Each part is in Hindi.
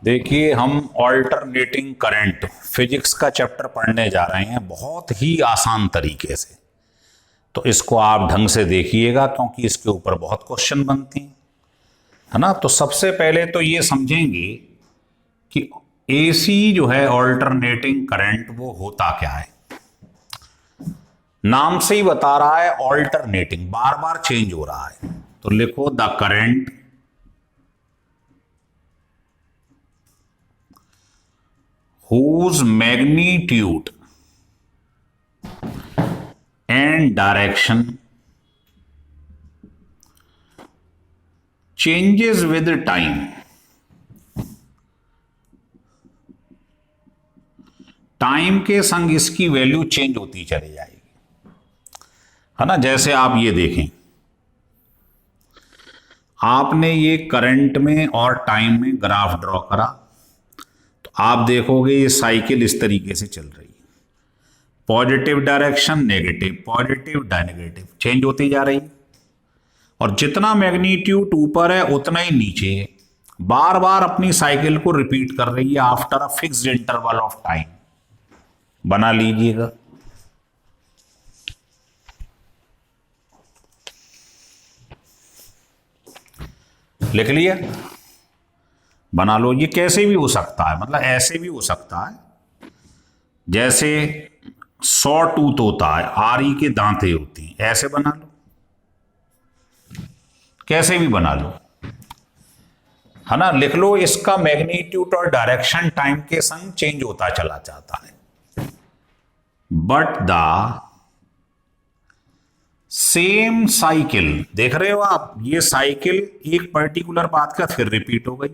देखिए, हम ऑल्टरनेटिंग करंट फिजिक्स का चैप्टर पढ़ने जा रहे हैं बहुत ही आसान तरीके से। तो इसको आप ढंग से देखिएगा क्योंकि इसके ऊपर बहुत क्वेश्चन बनते हैं, है ना। तो सबसे पहले तो ये समझेंगे कि एसी जो है ऑल्टरनेटिंग करंट वो होता क्या है। नाम से ही बता रहा है ऑल्टरनेटिंग, बार बार चेंज हो रहा है। तो लिखो the current whose magnitude and direction changes with time। Time के संग इसकी वैल्यू चेंज होती चली जाएगी, है ना। जैसे आप ये देखें, आपने ये करंट में और टाइम में ग्राफ ड्रॉ करा, तो आप देखोगे ये साइकिल इस तरीके से चल रही है। Positive direction, negative, positive negative, change होती जा रही है। और जितना मैग्नीट्यूड ऊपर है उतना ही नीचे है, बार बार अपनी साइकिल को रिपीट कर रही है after a fixed interval of time. बना लीजिएगा। लिख लिया, बना लो। ये कैसे भी हो सकता है, मतलब ऐसे भी हो सकता है, जैसे 100 टूथ होता है, आरी के दांतें होती हैं, ऐसे बना लो, कैसे भी बना लो, है ना। लिख लो, इसका मैग्नीट्यूड और डायरेक्शन टाइम के संग चेंज होता चला जाता है, बट द सेम साइकिल, देख रहे हो आप, ये साइकिल एक पर्टिकुलर बात का फिर रिपीट हो गई,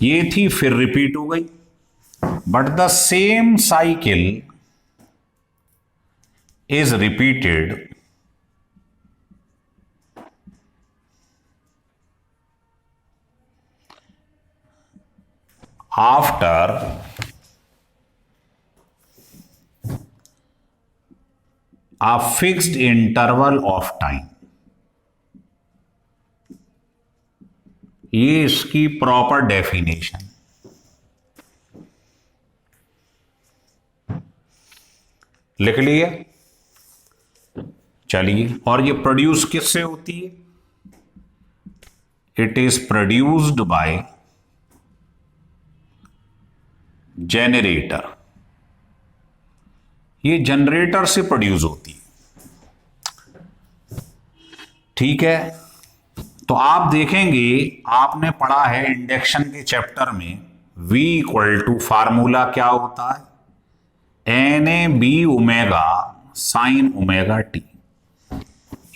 ये थी फिर रिपीट हो गई, but the same cycle is repeated after a fixed interval of time। ये इसकी प्रॉपर डेफिनेशन। लिख लिए, चलिए। और ये प्रोड्यूस किससे होती है? It is produced by generator. ये जनरेटर से प्रोड्यूस होती है, ठीक है। तो आप देखेंगे, आपने पढ़ा है इंडक्शन के चैप्टर में, V इक्वल टू फार्मूला क्या होता है, NAB omega sine omega T.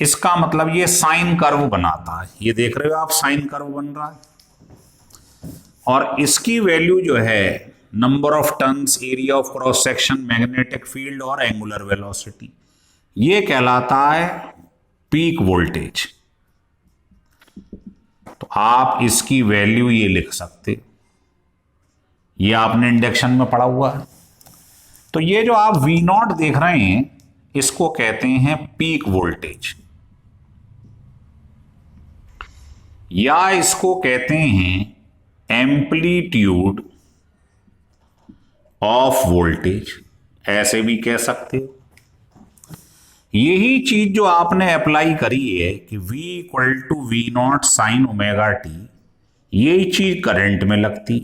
इसका मतलब ये साइन कर्व बनाता है, ये देख रहे हो आप, साइन कर्व बन रहा है। और इसकी वैल्यू जो है number of turns, area of cross section, magnetic field और एंगुलर वेलोसिटी, ये कहलाता है पीक वोल्टेज। तो आप इसकी वैल्यू ये लिख सकते, ये आपने इंडक्शन में पढ़ा हुआ है। तो ये जो आप V0 देख रहे हैं, इसको कहते हैं पीक वोल्टेज, या इसको कहते हैं एम्पलीट्यूड ऑफ वोल्टेज, ऐसे भी कह सकते हो। यही चीज जो आपने अप्लाई करी है कि V equal to V0 sine omega t, यही चीज करंट में लगती।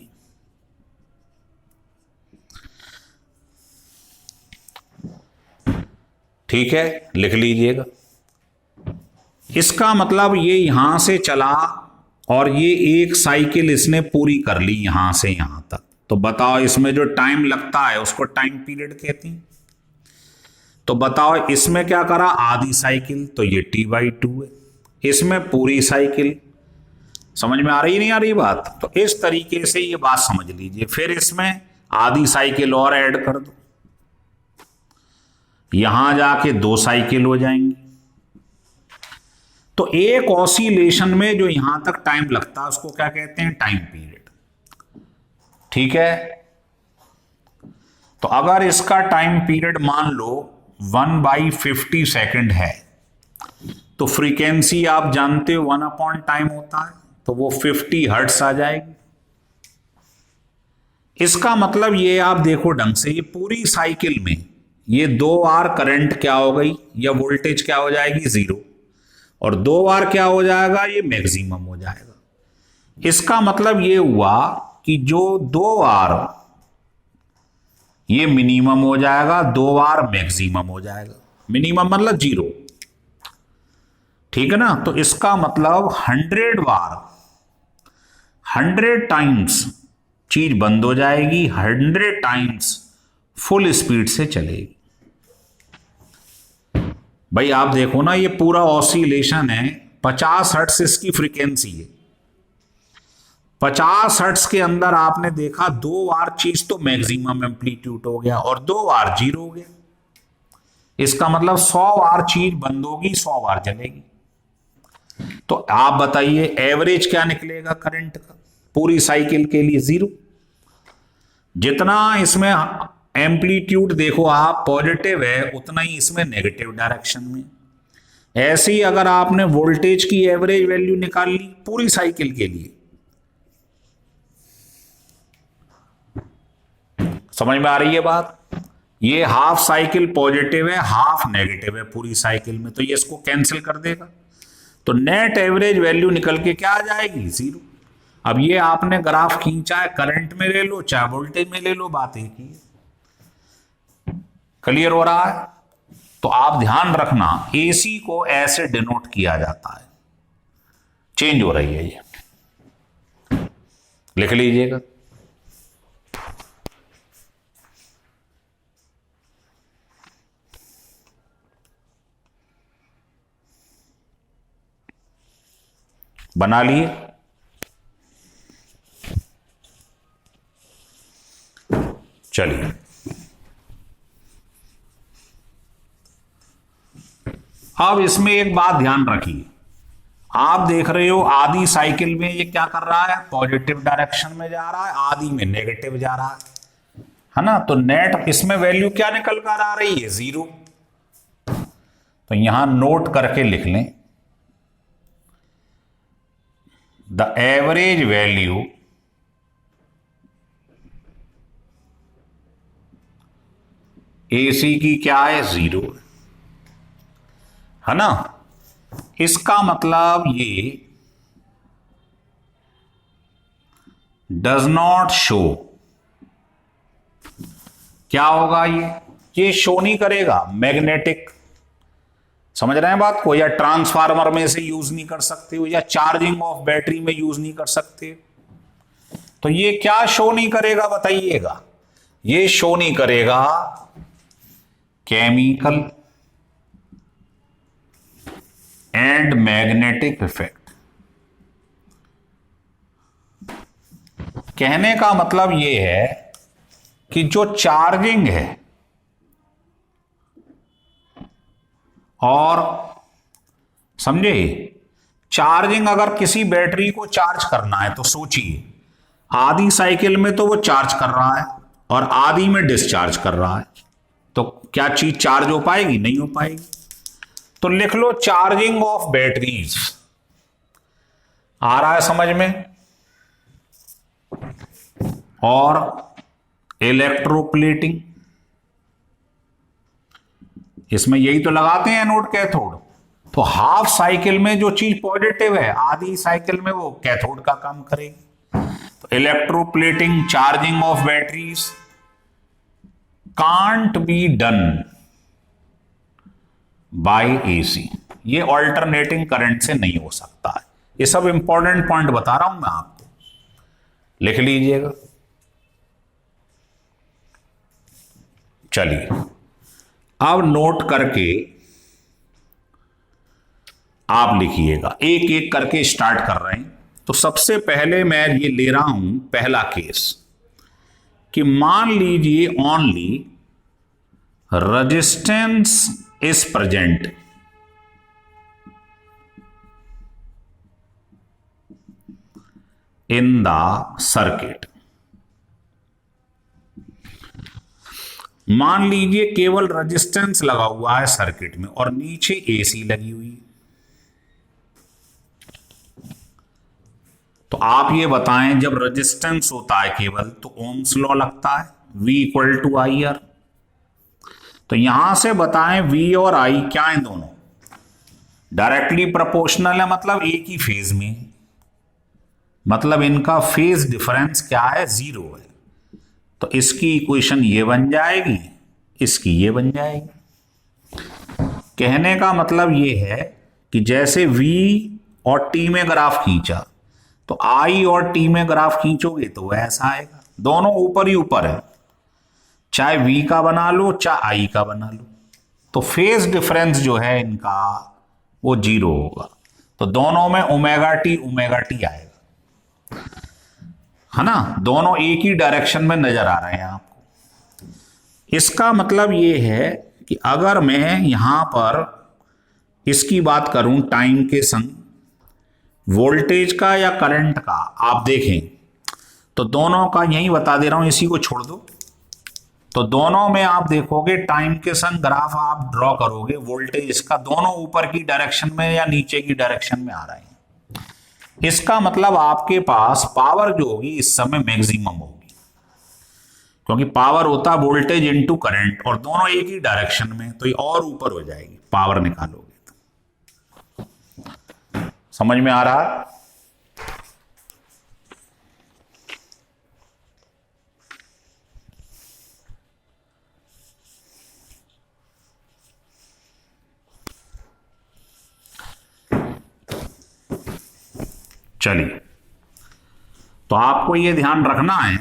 ठीक है, लिख लीजिएगा। इसका मतलब ये यहां से चला और ये एक साइकिल इसने पूरी कर ली यहां से यहां तक। तो बताओ, इसमें जो टाइम लगता है उसको टाइम पीरियड कहते हैं। तो बताओ, इसमें क्या करा, आधी साइकिल, तो ये T/2 है। इसमें पूरी साइकिल। समझ में आ रही नहीं आ रही बात? तो इस तरीके से ये बात समझ लीजिए। फिर इसमें आधी साइकिल और ऐड कर दो, यहां जाके 2 साइकिल हो जाएंगी। तो एक ऑसिलेशन में जो यहां तक टाइम लगता है उसको क्या कहते हैं, टाइम पीरियड। ठीक है। तो अगर इसका टाइम पीरियड मान लो 1/50 सेकंड है, तो फ्रीक्वेंसी आप जानते हो 1 अपॉन टाइम होता है, तो वो 50 हर्ट्स आ जाएगी। इसका मतलब ये आप देखो ढंग से, ये पूरी साइकिल में ये 2 बार करंट क्या हो गई या वोल्टेज क्या हो जाएगी, 0, और 2 बार क्या हो जाएगा, ये मैक्सिमम हो जाएगा। इसका मतलब ये हुआ कि जो 2 बार ये मिनिमम हो जाएगा, 2 बार मैक्सिमम हो जाएगा। मिनिमम मतलब 0, ठीक है ना। तो इसका मतलब 100 बार, 100 टाइम्स चीज बंद हो जाएगी, 100 टाइम्स फुल स्पीड से चलेगी। भाई आप देखो ना, ये पूरा ऑसिलेशन है, 50 हर्ट्ज इसकी फ्रीक्वेंसी है। 50 हर्ट्ज के अंदर आपने देखा 2 बार चीज तो मैक्सिमम एम्पलीट्यूड हो गया और 2 बार 0 हो गया। इसका मतलब 100 बार चीज बंद होगी, 100 बार चलेगी। तो आप बताइए एवरेज क्या निकलेगा करंट का पूरी साइकिल के लिए, 0। जितना इसमें एम्पलीट्यूड देखो आप पॉजिटिव है, उतना ही इसमें नेगेटिव डायरेक्शन में। ऐसे ही अगर आपने वोल्टेज की एवरेज वैल्यू निकाल ली पूरी साइकिल के लिए, समझ में आ रही है बात। ये हाफ साइकिल पॉजिटिव है, हाफ नेगेटिव है पूरी साइकिल में, तो ये इसको कैंसिल कर देगा। तो नेट एवरेज वैल्यू निकल के क्या आ जाएगी, 0। अब ये आपने ग्राफ खींचा है, करंट में ले लो चाहे वोल्टेज में ले लो, बात एक ही है। क्लियर हो रहा है। तो आप ध्यान रखना, एसी को ऐसे डिनोट किया जाता है। चेंज हो रही है ये, लिख लीजिएगा। बना लिए। चलिए अब इसमें एक बात ध्यान रखिए, आप देख रहे हो आधी साइकिल में ये क्या कर रहा है, पॉजिटिव डायरेक्शन में जा रहा है, आधी में नेगेटिव जा रहा है ना। तो नेट इसमें वैल्यू क्या निकल कर आ रही है, 0। तो यहां नोट करके लिख लें, द एवरेज वैल्यू एसी की क्या है, 0 है ना। इसका मतलब ये डज नॉट शो, क्या होगा, ये शो नहीं करेगा मैग्नेटिक, समझ रहे हैं बात को, या ट्रांसफार्मर में से यूज नहीं कर सकते हो, या चार्जिंग ऑफ बैटरी में यूज नहीं कर सकते। तो ये क्या शो नहीं करेगा बताइएगा, ये शो नहीं करेगा केमिकल एंड मैग्नेटिक इफेक्ट। कहने का मतलब यह है कि जो चार्जिंग है, और समझे, चार्जिंग अगर किसी बैटरी को चार्ज करना है तो सोचिए, आधी साइकिल में तो वो चार्ज कर रहा है और आधी में डिस्चार्ज कर रहा है, तो क्या चीज चार्ज हो पाएगी, नहीं हो पाएगी। तो लिख लो चार्जिंग ऑफ बैटरीज, आ रहा है समझ में, और इलेक्ट्रोप्लेटिंग, इसमें यही तो लगाते हैं एनोड कैथोड। तो हाफ साइकिल में जो चीज पॉजिटिव है, आधी साइकिल में वो कैथोड का काम करेगी। तो electroplating, charging of batteries can't be done by AC, ये ऑल्टरनेटिंग करंट से नहीं हो सकता है। ये सब इंपॉर्टेंट पॉइंट बता रहा हूं मैं आपको, लिख लीजिएगा। चलिए अब नोट करके आप लिखिएगा, एक एक करके स्टार्ट कर रहे हैं। तो सबसे पहले मैं ये ले रहा हूं पहला केस कि मान लीजिए only resistance is present in the circuit. मान लीजिए केवल रेजिस्टेंस लगा हुआ है सर्किट में और नीचे एसी लगी हुई है। तो आप ये बताएं, जब रेजिस्टेंस होता है केवल तो ओम्स लॉ लगता है, V equal to I R. तो यहां से बताएं V और I क्या है, दोनों डायरेक्टली प्रोपोर्शनल है, मतलब एक ही फेज में, मतलब इनका फेज डिफरेंस क्या है, 0 है। तो इसकी इक्वेशन ये बन जाएगी, इसकी ये बन जाएगी। कहने का मतलब ये है कि जैसे V और T में ग्राफ खींचा तो I और T में ग्राफ खींचोगे तो वैसा आएगा, दोनों ऊपर ही ऊपर है, चाहे V का बना लो चाहे I का बना लो, तो फेज डिफरेंस जो है इनका वो 0 होगा। तो दोनों में ओमेगा टी आएगा, है ना, दोनों एक ही डायरेक्शन में नजर आ रहे हैं आपको। इसका मतलब ये है कि अगर मैं यहां पर इसकी बात करूं टाइम के संग वोल्टेज का या करंट का, आप देखें तो दोनों का यही बता दे रहा हूं, इसी को छोड़ दो। तो दोनों में आप देखोगे टाइम के संग ग्राफ आप ड्रॉ करोगे, वोल्टेज इसका दोनों ऊपर की डायरेक्शन में या नीचे की डायरेक्शन में आ रहे हैं। इसका मतलब आपके पास पावर जो होगी इस समय मैक्सिमम होगी, क्योंकि पावर होता है वोल्टेज इनटू करंट और दोनों एक ही डायरेक्शन में, तो ये और ऊपर हो जाएगी पावर निकालोगे तो। समझ में आ रहा है? चलिए, तो आपको ये ध्यान रखना है,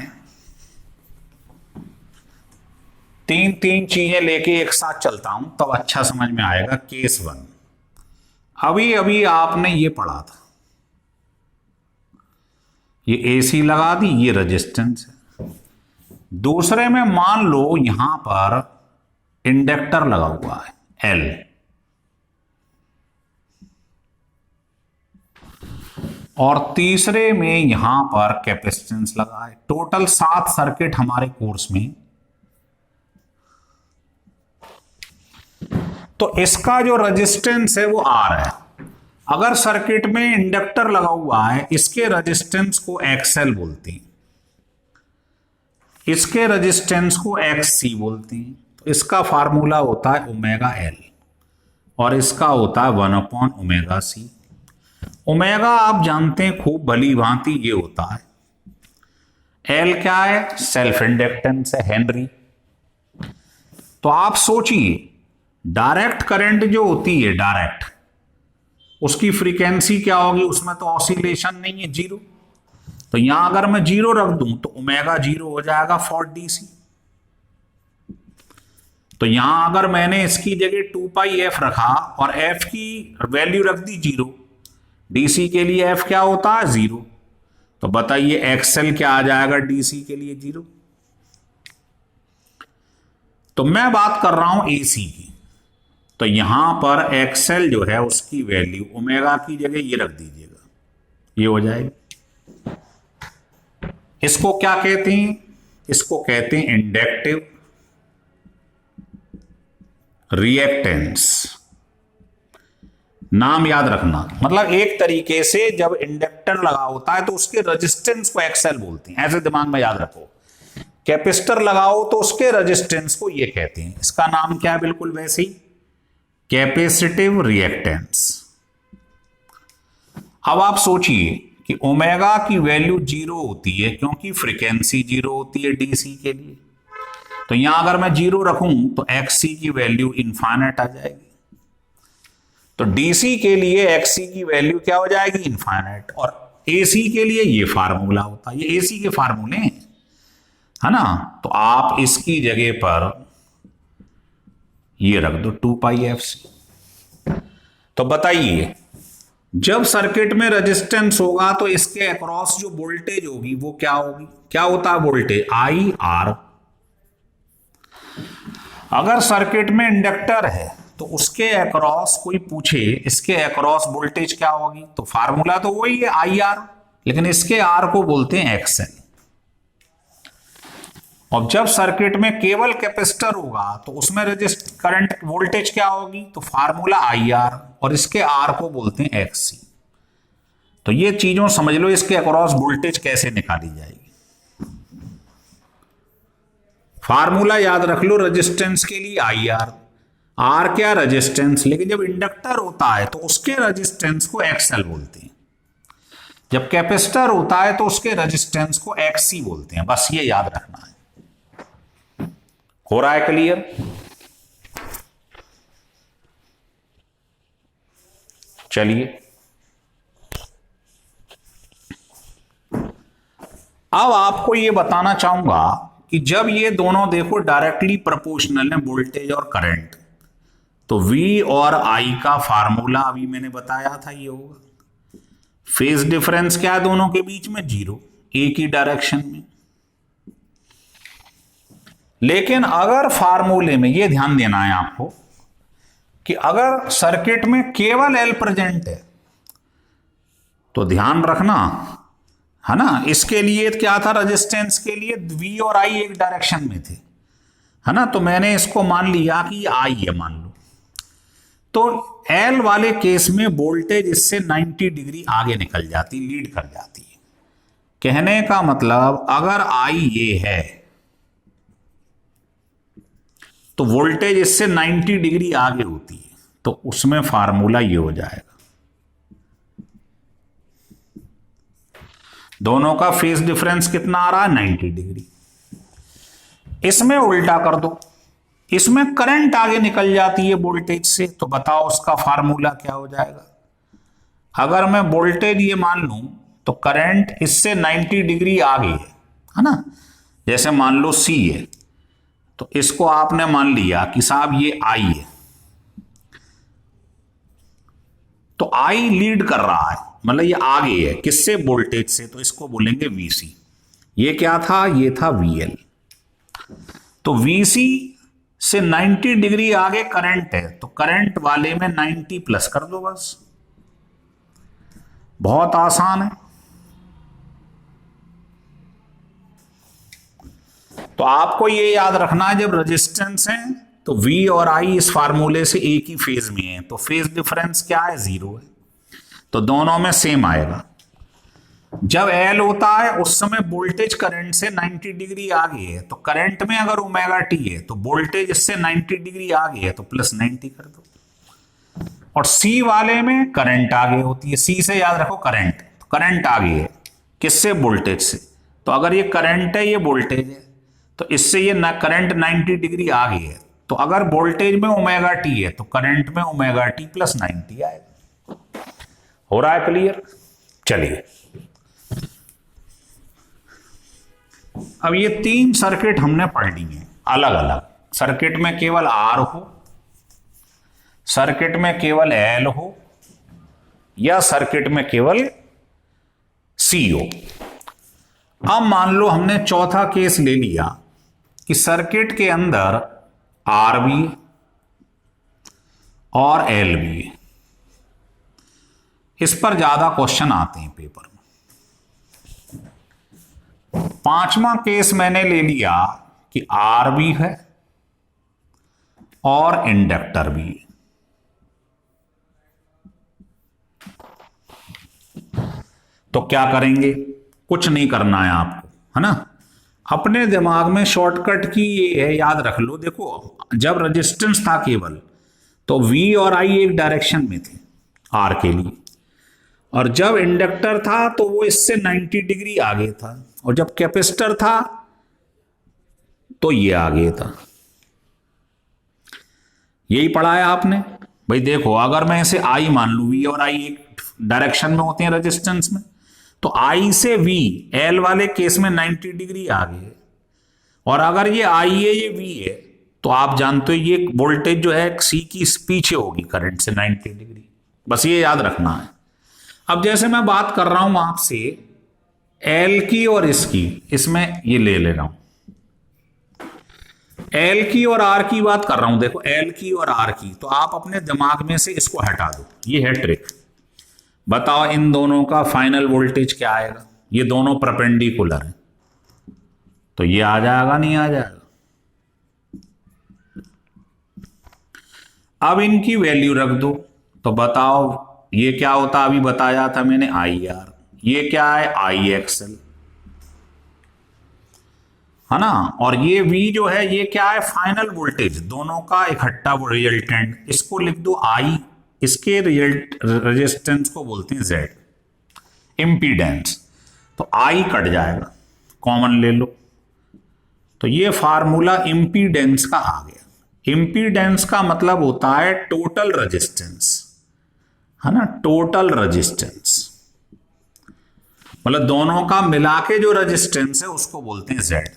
तीन तीन चीजें लेके एक साथ चलता हूं तब तो अच्छा समझ में आएगा। केस 1 अभी अभी आपने ये पढ़ा था, ये AC लगा दी, ये रेजिस्टेंस है। दूसरे में मान लो यहां पर इंडक्टर लगा हुआ है L, और तीसरे में यहां पर कैपेसिटेंस लगा है। टोटल 7 सर्किट हमारे कोर्स में। तो इसका जो रेजिस्टेंस है वो R है। अगर सर्किट में इंडक्टर लगा हुआ है, इसके रेजिस्टेंस को XL बोलते हैं, इसके रेजिस्टेंस को XC बोलते हैं। तो इसका फार्मूला होता है ओमेगा L और इसका होता है 1/ओमेगा C। ओमेगा आप जानते हैं खूब भली भांति, ये होता है, L क्या है, सेल्फ इंडक्टेंस है, हेनरी। तो आप सोचिए डायरेक्ट करंट जो होती है डायरेक्ट, उसकी फ्रीक्वेंसी क्या होगी, उसमें तो ऑसिलेशन नहीं है, 0। तो यहां अगर मैं 0 रख दूं तो ओमेगा 0 हो जाएगा फॉर DC। तो यहां अगर मैंने इसकी जगह 2πf रखा और f की वैल्यू रख दी 0, DC के लिए f क्या होता है, 0। तो बताइए XL क्या आ जाएगा DC के लिए, 0। तो मैं बात कर रहा हूं AC की, तो यहां पर XL जो है उसकी वैल्यू ओमेगा की जगह ये रख दीजिएगा, ये हो जाएगी। इसको क्या कहते हैं, इसको कहते हैं इंडक्टिव रिएक्टेंस। नाम याद रखना, मतलब एक तरीके से जब इंडक्टर लगा होता है तो उसके रेजिस्टेंस को XL बोलते हैं, ऐसे दिमाग में याद रखो। कैपेसिटर लगाओ तो उसके रेजिस्टेंस को ये कहते हैं, इसका नाम क्या है, बिल्कुल वैसे ही, कैपेसिटिव रिएक्टेंस। अब आप सोचिए कि ओमेगा की वैल्यू 0 होती है क्योंकि फ्रीक्वेंसी 0 होती है DC के लिए। तो यहां अगर मैं 0 रखूं तो XC की वैल्यू इनफाइनाइट आ जाएगी। तो DC के लिए XC की वैल्यू क्या हो जाएगी, इनफाइनाइट। और AC के लिए ये फार्मूला होता है, ये AC के फार्मूले हैं, है ना। तो आप इसकी जगह पर ये रख दो 2πfc। तो बताइए जब सर्किट में रेजिस्टेंस होगा तो इसके अक्रॉस जो वोल्टेज होगी वो क्या होगी, क्या होता है वोल्टेज, IR। अगर सर्किट में इंडक्टर है तो उसके अक्रॉस कोई पूछे इसके अक्रॉस वोल्टेज क्या होगी, तो फार्मूला तो वही है IR, लेकिन इसके R को बोलते हैं XL। और जब सर्किट में केवल कैपेसिटर होगा तो उसमें रेजिस्ट करंट वोल्टेज क्या होगी, तो फार्मूला IR और इसके R को बोलते हैं XC। तो ये चीजों समझ लो, इसके अक्रॉस वोल्टेज कैसे निकाली जाएगी। फार्मूला याद रख लो, रेजिस्टेंस के लिए आई आर, आर क्या रेजिस्टेंस, लेकिन जब इंडक्टर होता है तो उसके रेजिस्टेंस को एक्सएल बोलते हैं, जब कैपेसिटर होता है तो उसके रेजिस्टेंस को एक्ससी बोलते हैं। बस ये याद रखना है। हो रहा है क्लियर? चलिए अब आपको ये बताना चाहूंगा कि जब ये दोनों देखो डायरेक्टली प्रोपोर्शनल है, वोल्टेज और करंट, तो V और I का फार्मूला अभी मैंने बताया था ये होगा। फेज डिफरेंस क्या है दोनों के बीच में? 0, एक ही डायरेक्शन में। लेकिन अगर फार्मूले में ये ध्यान देना है आपको कि अगर सर्किट में केवल L प्रेजेंट है तो ध्यान रखना है ना, इसके लिए क्या था, रेजिस्टेंस के लिए V और I एक डायरेक्शन में थे, है ना, तो मैंने इसको मान लिया कि I है मान लो। तो L वाले केस में वोल्टेज इससे 90 डिग्री आगे निकल जाती, लीड कर जाती है। कहने का मतलब अगर I ये है तो वोल्टेज इससे 90 डिग्री आगे होती है, तो उसमें फार्मूला ये हो जाएगा। दोनों का फेज डिफरेंस कितना आ रहा है? 90 डिग्री। इसमें उल्टा कर दो, इसमें करंट आगे निकल जाती है वोल्टेज से, तो बताओ उसका फार्मूला क्या हो जाएगा। अगर मैं वोल्टेज ये मान लूं तो करंट इससे 90 डिग्री आगे है ना, जैसे मान लो C है, तो इसको आपने मान लिया कि साहब ये I है, तो I लीड कर रहा है, मतलब ये आगे है किससे? वोल्टेज से, तो इसको बोलेंगे VC। ये क्या था? ये था VL। तो VC से 90 डिग्री आगे करंट है, तो करंट वाले में 90 प्लस कर दो, बस बहुत आसान है। तो आपको ये याद रखना है, जब रेजिस्टेंस है तो V और I इस फार्मूले से एक ही फेज में है, तो फेज डिफरेंस क्या है? 0 है, तो दोनों में सेम आएगा। जब L होता है उस समय वोल्टेज करंट से 90 डिग्री आगे है, तो करंट में अगर ओमेगा टी है तो वोल्टेज इससे 90 डिग्री आगे है, तो प्लस 90 कर दो। और C वाले में करंट आगे होती है, C से याद रखो करंट, तो करंट आगे है किससे? वोल्टेज से। तो अगर ये करंट है, ये वोल्टेज है, तो इससे ये ना करंट 90 डिग्री आगे है, तो अगर वोल्टेज में ओमेगा टी है तो करंट में ओमेगा टी प्लस 90 आएगा। हो रहा है क्लियर? चलिए अब ये 3 सर्किट हमने पढ़ ली हैं अलग अलग। सर्किट में केवल R हो, सर्किट में केवल L हो, या सर्किट में केवल C हो। अब मान लो हमने चौथा केस ले लिया कि सर्किट के अंदर R भी है और L भी है। इस पर ज्यादा क्वेश्चन आते हैं पेपर में। पांचवा केस मैंने ले लिया कि R भी है और इंडक्टर भी है। तो क्या करेंगे? कुछ नहीं करना है आपको, है ना। अपने दिमाग में शॉर्टकट की ये है, याद रख लो। देखो जब रेजिस्टेंस था केवल तो V और I एक डायरेक्शन में थे R के लिए, और जब इंडक्टर था तो वो इससे 90 डिग्री आगे था, और जब कैपेसिटर था तो ये आगे था। यही पढ़ा है आपने भाई। देखो अगर मैं इसे I मान लू, V और I एक डायरेक्शन में होते हैं रेजिस्टेंस में, तो I से V L वाले केस में 90 डिग्री आगे है, और अगर ये I है ये V है, तो आप जानते हो ये वोल्टेज जो है C की पीछे होगी करंट से 90 डिग्री। बस ये याद रखना है। अब जैसे मैं बात कर रहा हूं आपसे L की और इसकी, इसमें ये ले रहा हूं L की और R की बात कर रहा हूं। देखो L की और R की, तो आप अपने दिमाग में से इसको हटा दो। ये है ट्रिक। बताओ इन दोनों का फाइनल वोल्टेज क्या आएगा? ये दोनों परपेंडिकुलर हैं, तो ये आ जाएगा, नहीं आ जाएगा? अब इनकी वैल्यू रख दो, तो बताओ ये क्या होता अभी बताया था मैंने, आई आर। ये क्या है, आई एक्सएल, है ना। और ये वी जो है ये क्या है, फाइनल वोल्टेज, दोनों का इकट्ठा वो रिजल्टेंट। इसको लिख दो आई, इसके रिजल्ट रेजिस्टेंस को बोलते हैं जेड, इम्पीडेंस। तो आई कट जाएगा, कॉमन ले लो। तो ये फार्मूला इम्पीडेंस का आ गया। इम्पीडेंस का मतलब होता है टोटल रेजिस्टेंस, है ना, टोटल रेजिस्टेंस, मतलब दोनों का मिला के जो रेजिस्टेंस है उसको बोलते हैं जेड।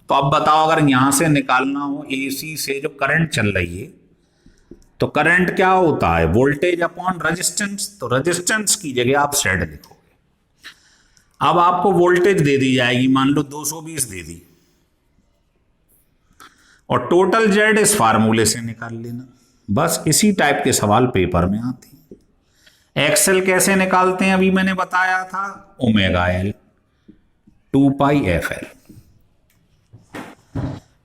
तो अब बताओ, अगर यहां से निकालना हो एसी से जो करंट चल रही है, तो करंट क्या होता है, वोल्टेज अपॉन रेजिस्टेंस। तो रेजिस्टेंस की जगह आप जेड लिखोगे। अब आपको वोल्टेज दे दी जाएगी, मान लो 220 दे दी, और टोटल जेड इस फार्मूले से निकाल लेना। बस इसी टाइप के सवाल पेपर में आते हैं। एक्सेल कैसे निकालते हैं अभी मैंने बताया था, ओमेगा एल 2 पाई एफ एल।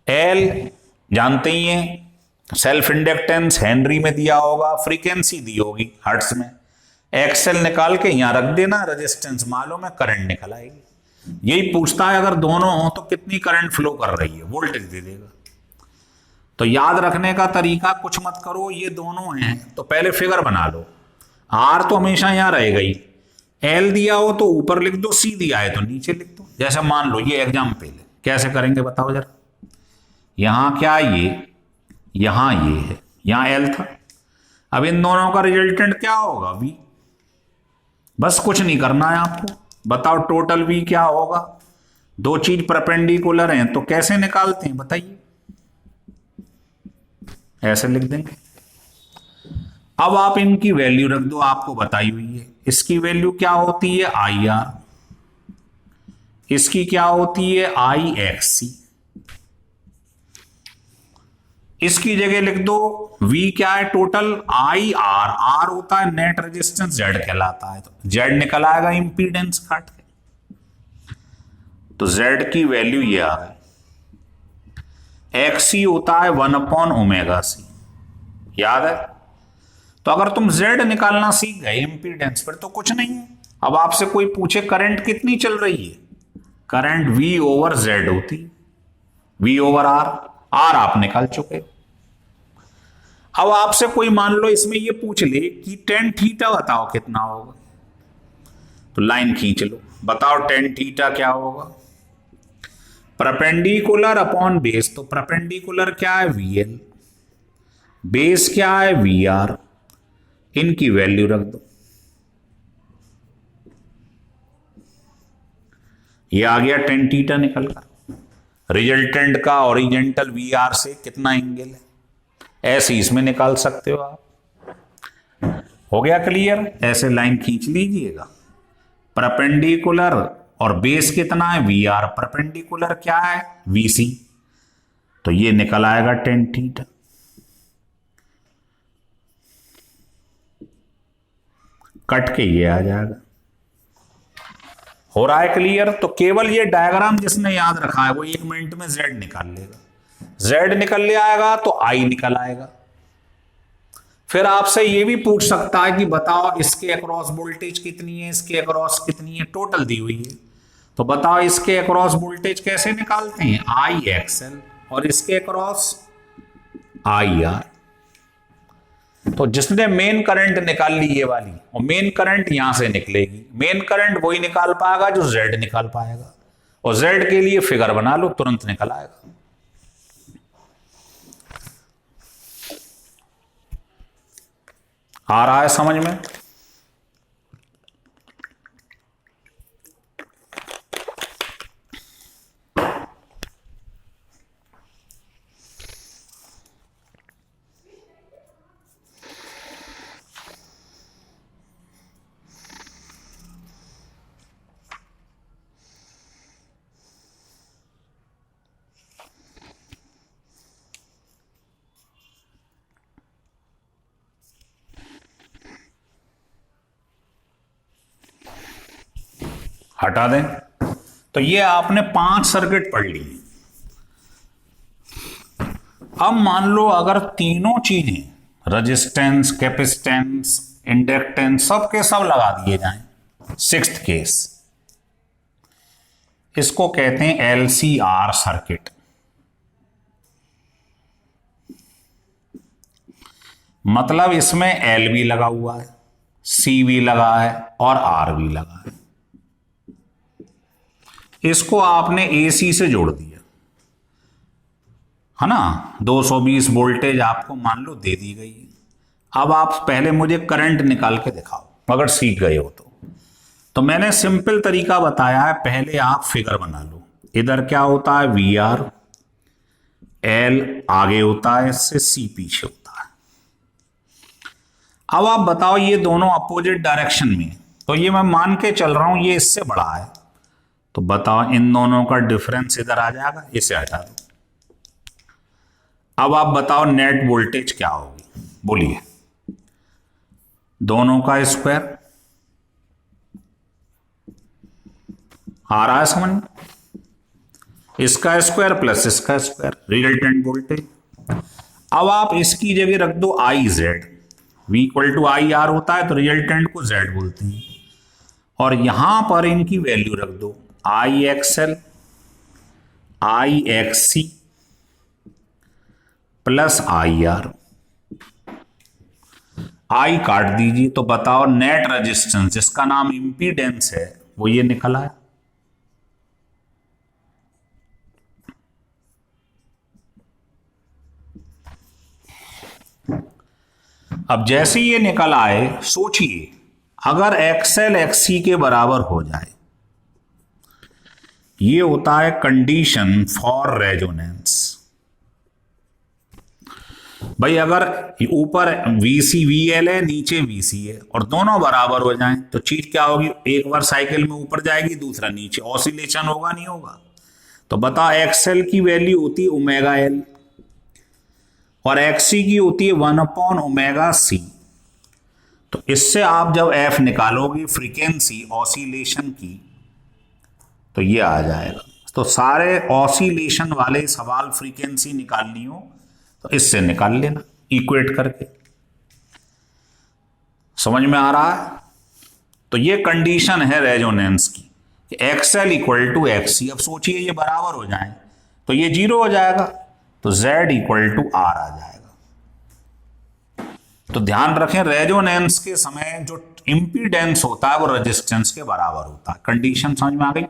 एल जानते ही हैं, सेल्फ इंडक्टेंस हेनरी में दिया होगा, फ्रीक्वेंसी दी होगी हर्ट्ज में। एक्सेल निकाल के यहां रख देना, रेजिस्टेंस मालूम है, करंट निकल आएगी। यही पूछता है अगर दोनों हो तो कितनी करंट फ्लो कर रही है, वोल्टेज दे देगा। तो याद रखने का तरीका कुछ मत करो, ये दोनों हैं तो पहले फिगर बना लो। आर तो हमेशा यहां रहेगा ही, एल दिया हो तो ऊपर लिख दो, सी दिया है तो नीचे लिख दो। जैसे मान लो ये एग्जाम्पल है, कैसे करेंगे बताओ जरा। यहां क्या ये, यहां ये है, यहां एल था। अब इन दोनों का रिजल्टेंट क्या होगा, वी। बस कुछ नहीं करना है आपको, बताओ टोटल वी क्या होगा। दो चीज परपेंडिकुलर हैं तो कैसे निकालते हैं बताइए, ऐसे लिख देंगे। अब आप इनकी वैल्यू रख दो, आपको बताई हुई है। इसकी वैल्यू क्या होती है, आई आर, इसकी क्या होती है, आई एक्स सी। इसकी जगह लिख दो V क्या है, टोटल, आई आर, आर होता है नेट रेजिस्टेंस, जेड कहलाता है। तो जेड निकल आएगा इंपीडेंस काट के। तो जेड की वैल्यू ये आ गई। एक्स होता है 1 ओमेगा सी, याद है। तो अगर तुम जेड निकालना सीख गए इंपीडेंस पर तो कुछ नहीं है। अब आपसे कोई पूछे करंट कितनी चल रही है, करंट V ओवर जेड होती, V ओवर आर, आर आप निकाल चुके। अब आपसे कोई मान लो इसमें ये पूछ ले कि टेन थीटा बताओ कितना होगा, तो लाइन खींच लो, बताओ टेन थीटा क्या होगा। परपेंडिकुलर अपॉन बेस, तो परपेंडिकुलर क्या है, VL, बेस क्या है, VR। इनकी वैल्यू रख दो, ये आ गया टेन थीटा निकल कर। रिजल्टेंट का ओरिजेंटल VR से कितना एंगल है, ऐसे इसमें निकाल सकते हो आप। हो गया क्लियर, ऐसे लाइन खींच लीजिएगा। परपेंडिकुलर और बेस कितना है, VR, परपेंडिकुलर क्या है, VC, तो ये निकल आएगा टेन थीटा। कट के ये आ जाएगा। हो रहा है क्लियर। तो केवल ये डायग्राम जिसने याद रखा है वो 1 मिनट में जेड निकाल लेगा। जेड निकल ले आएगा तो आई निकल आएगा। फिर आपसे ये भी पूछ सकता है कि बताओ इसके अक्रॉस वोल्टेज कितनी है, इसके अक्रॉस कितनी है, टोटल दी हुई है। तो बताओ इसके अक्रॉस वोल्टेज कैसे निकालते हैं, आई एक्सएल, और इसके अक्रॉस आई आर। तो जिसने मेन करंट निकाल ली ये वाली, और मेन करंट यहां से निकलेगी, मेन करंट वही निकाल पाएगा जो जेड निकाल पाएगा। और जेड के लिए फिगर बना लो, तुरंत निकल आएगा। आ रहा है समझ में। हटा दें। तो ये आपने 5 सर्किट पढ़ ली। अब मान लो अगर तीनों चीजें, रेजिस्टेंस, कैपेसिटेंस इंडक्टेंस सबके सब लगा दिए जाएं। सिक्स्थ केस, इसको कहते हैं एलसीआर सर्किट। मतलब इसमें एल भी लगा हुआ है, सी भी लगा है और आर भी लगा है। इसको आपने एसी से जोड़ दिया, है ना। 220 वोल्टेज आपको मान लो दे दी गई। अब आप पहले मुझे करंट निकाल के दिखाओ, अगर सीख गए हो तो मैंने सिंपल तरीका बताया है। पहले आप फिगर बना लो, इधर क्या होता है वी आर, एल आगे होता है इससे, सी पीछे होता है। अब आप बताओ ये दोनों अपोजिट डायरेक्शन में, तो ये मैं मान के चल रहा हूं ये इससे बड़ा है, तो बताओ इन दोनों का डिफरेंस इधर आ जाएगा, इसे हटा दो। अब आप बताओ नेट वोल्टेज क्या होगी, बोलिए। दोनों का स्क्वायर आ रहा है समझ में, इसका स्क्वायर प्लस इसका स्क्वायर, रिजल्टेंट वोल्टेज। अब आप इसकी जगह रख दो I Z, V equal to I R होता है तो रिजल्टेंट को जेड बोलते हैं, और यहां पर इनकी वैल्यू रख दो I X L, I X C plus I R. I काट दीजिए, तो बताओ नेट रेजिस्टेंस जिसका नाम इंपीडेंस है वो ये निकल आया। अब जैसे ये निकल आए, सोचिए अगर एक्सएल एक्ससी के बराबर हो जाए, ये होता है कंडीशन फॉर रेजोनेंस। भाई अगर ऊपर वीसी वीएल है, नीचे वीसी है, और दोनों बराबर हो जाएं तो चीज क्या होगी, एक बार साइकिल में ऊपर जाएगी दूसरा नीचे, ऑसिलेशन होगा नहीं होगा। तो बता एक्सएल की वैल्यू होती है ओमेगा एल और एक्ससी की होती है 1/ओमेगा-सी। तो इससे आप जब एफ निकालोगे फ्रीक्वेंसी ऑसिलेशन की, तो ये आ जाएगा। तो सारे ऑसिलेशन वाले सवाल फ्रीक्वेंसी निकालनी हो तो इससे निकाल लेना इक्वेट करके। समझ में आ रहा है? तो ये कंडीशन है रेजोनेंस की, एक्सएल इक्वल टू एक्ससी। अब सोचिए ये बराबर हो जाए तो ये 0 हो जाएगा, तो Z इक्वल टू आर आ जाएगा। तो ध्यान रखें रेजोनेंस के समय जो इंपीडेंस होता है वो रेजिस्टेंस के बराबर होता है। कंडीशन समझ में आ गई?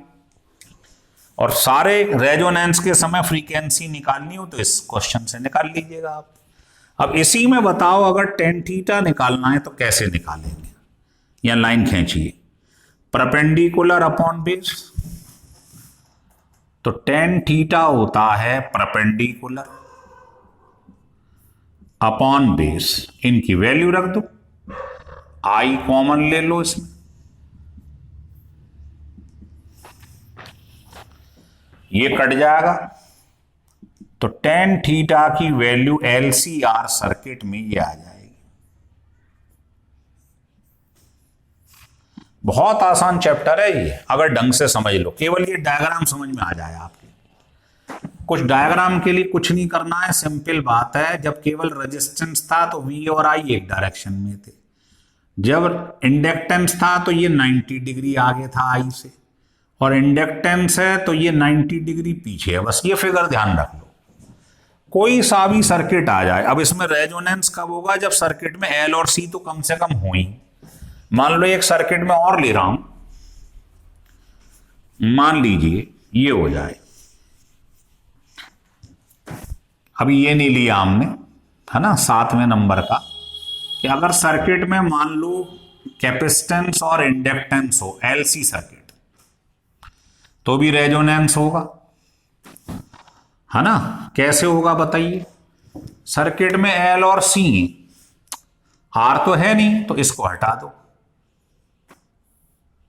और सारे रेजोनेंस के समय फ्रीक्वेंसी निकालनी हो तो इस क्वेश्चन से निकाल लीजिएगा आप। अब इसी में बताओ अगर टेन थीटा निकालना है तो कैसे निकालेंगे? या लाइन खींचिए, परपेंडिकुलर अपॉन बेस, तो टेन थीटा होता है परपेंडिकुलर अपॉन बेस। इनकी वैल्यू रख दो, आई कॉमन ले लो इसमें, ये कट जाएगा, तो टेन थीटा की वैल्यू एलसीआर सर्किट में ये आ जाएगी। बहुत आसान चैप्टर है ये, अगर ढंग से समझ लो। केवल ये डायग्राम समझ में आ जाए आपके। कुछ डायग्राम के लिए कुछ नहीं करना है, सिंपल बात है। जब केवल रेजिस्टेंस था तो वी और आई एक डायरेक्शन में थे, जब इंडक्टेंस था तो ये 90 डिग्री आगे था आई से, और इंडक्टेंस है तो ये 90 डिग्री पीछे है। बस ये फिगर ध्यान रख लो। कोई सा भी सर्किट आ जाए, अब इसमें रेजोनेंस कब होगा? जब सर्किट में एल और सी तो कम से कम हो ही। मान लो एक सर्किट में और ले रहा हूं, मान लीजिए ये हो जाए, अभी ये नहीं लिया हमने, है ना, 7वें नंबर का, कि अगर सर्किट में मान लो कैपेसिटेंस और इंडक्टेंस हो, एलसी सर्किट, तो भी रेजोनेंस होगा, है ना। कैसे होगा बताइए? सर्किट में एल और सी, आर तो है नहीं तो इसको हटा दो,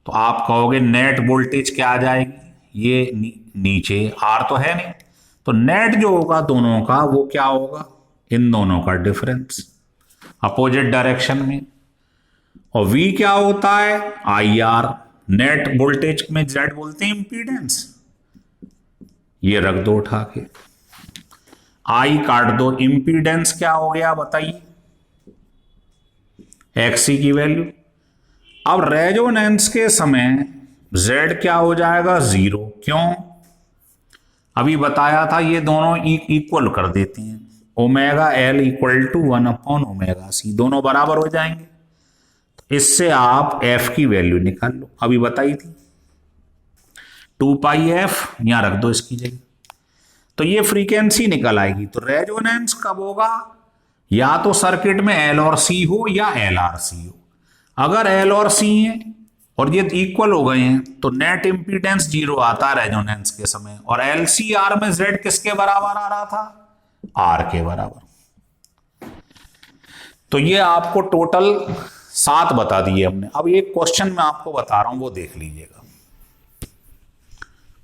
तो आप कहोगे नेट वोल्टेज क्या आ जाएगी? ये नीचे, आर तो है नहीं, तो नेट जो होगा दोनों का वो क्या होगा? इन दोनों का डिफरेंस अपोजिट डायरेक्शन में। और V क्या होता है? I R. नेट वोल्टेज में Z बोलते हैं इंपीडेंस। ये रख दो उठा के, आई काट दो। इंपीडेंस क्या हो गया बताइए? XC की वैल्यू। अब रेजोनेंस के समय Z क्या हो जाएगा, 0। क्यों? अभी बताया था ये दोनों इक्वल कर देती हैं, omega L equal to one by omega C, दोनों बराबर हो जाएंगे। इससे आप F की वैल्यू निकाल लो, अभी बताई थी 2πf, यहां रख दो इसकी जगह, तो ये फ्रीक्वेंसी निकल आएगी। तो रेजोनेंस कब होगा, या तो सर्किट में L और C हो या LRC हो। अगर L और C है और ये इक्वल हो गए हैं तो नेट इंपीडेंस 0 आता है रेजोनेंस के समय, और LCR में Z किसके बराबर आ रहा था, R के बराबर। तो ये आपको टोटल 7 बता दिए हमने। अब एक क्वेश्चन मैं आपको बता रहा हूं, वो देख लीजिएगा।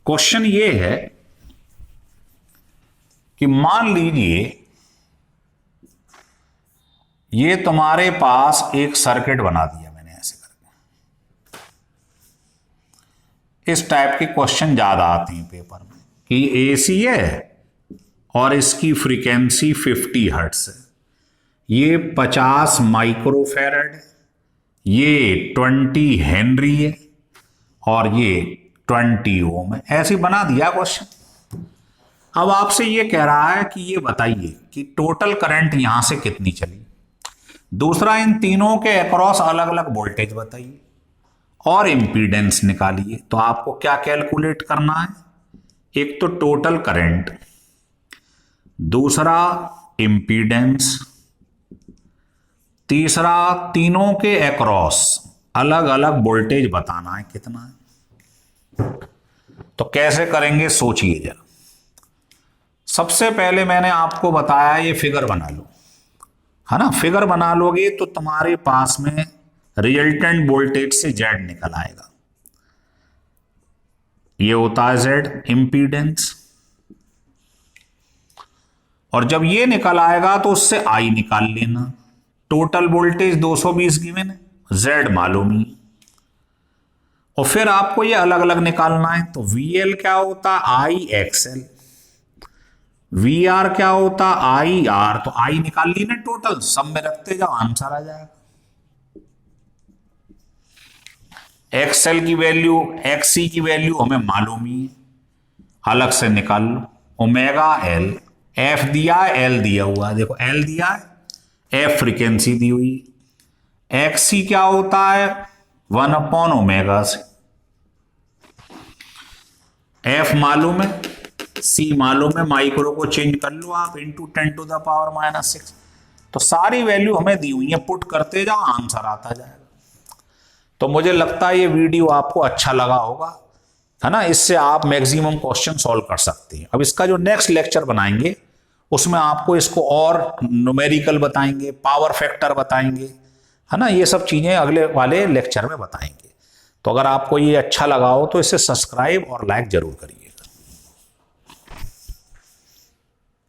क्वेश्चन ये है कि मान लीजिए ये तुम्हारे पास एक सर्किट बना दिया मैंने ऐसे करके। इस टाइप के क्वेश्चन ज्यादा आते हैं पेपर में कि AC है और इसकी फ्रीक्वेंसी 50 हर्ट्ज है, ये 50 माइक्रोफैरड है, ये 20 हेनरी है और ये 20 ओम है। ऐसे बना दिया क्वेश्चन। अब आपसे ये कह रहा है कि ये बताइए कि टोटल करंट यहां से कितनी चली। दूसरा, इन तीनों के अक्रॉस अलग अलग वोल्टेज बताइए और इंपीडेंस निकालिए। तो आपको क्या कैलकुलेट करना है, एक तो टोटल करंट, दूसरा इंपीडेंस, तीसरा तीनों के अक्रॉस अलग अलग वोल्टेज बताना है कितना है। तो कैसे करेंगे सोचिए जरा। सबसे पहले मैंने आपको बताया ये फिगर बना लो, है ना। फिगर बना लोगे तो तुम्हारे पास में रिजल्टेंट वोल्टेज से Z निकल आएगा। ये होता है Z इंपीडेंस, और जब ये निकल आएगा तो उससे I निकाल लेना। टोटल वोल्टेज 220 गिवन है, Z मालूम ही, और फिर आपको ये अलग अलग निकालना है। तो VL क्या होता है, IXL, VR क्या होता IR, तो I निकाल ली ना टोटल, सब में रखते जाओ आंसर आ जाएगा। XL की वैल्यू, XC की वैल्यू हमें मालूम ही है, अलग से निकाल लो। ओमेगा L, F दिया है, L दिया हुआ है, देखो L दिया है, F फ्रीक्वेंसी दी हुई, XC क्या होता है 1/ओमेगा C, F मालूम है, C मालूम है, माइक्रो को चेंज कर लो आप, इंटू 10⁻⁻⁶। तो सारी वैल्यू हमें दी हुई है, पुट करते जाओ आंसर आता जाएगा। तो मुझे लगता है ये वीडियो आपको अच्छा लगा होगा, है ना। इससे आप मैक्सिमम क्वेश्चन सॉल्व कर सकते हैं। अब इसका जो नेक्स्ट लेक्चर बनाएंगे उसमें आपको इसको और न्यूमेरिकल बताएंगे, पावर फैक्टर बताएंगे, है ना। ये सब चीजें अगले वाले लेक्चर में बताएंगे। तो अगर आपको ये अच्छा लगा हो तो इसे सब्सक्राइब और लाइक जरूर करिए।